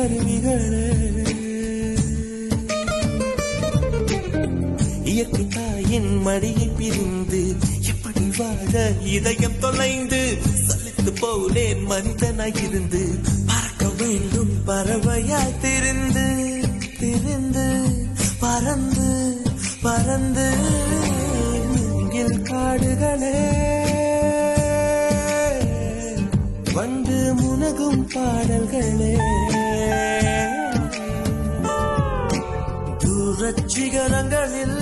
அருவிகளே இயற்கை தாயின் மடியை பிரிந்து எப்படி வாழ இதயம் தொலைந்து சலித்து போனேன் மனிதனாயிருந்து பறக்க வேண்டும் பறவையாய் திரிந்து திரிந்து பறந்து பறந்து மூங்கில் காடுகளே வந்து முனகும் பாடல்களே தூரச் சிகரங்களில்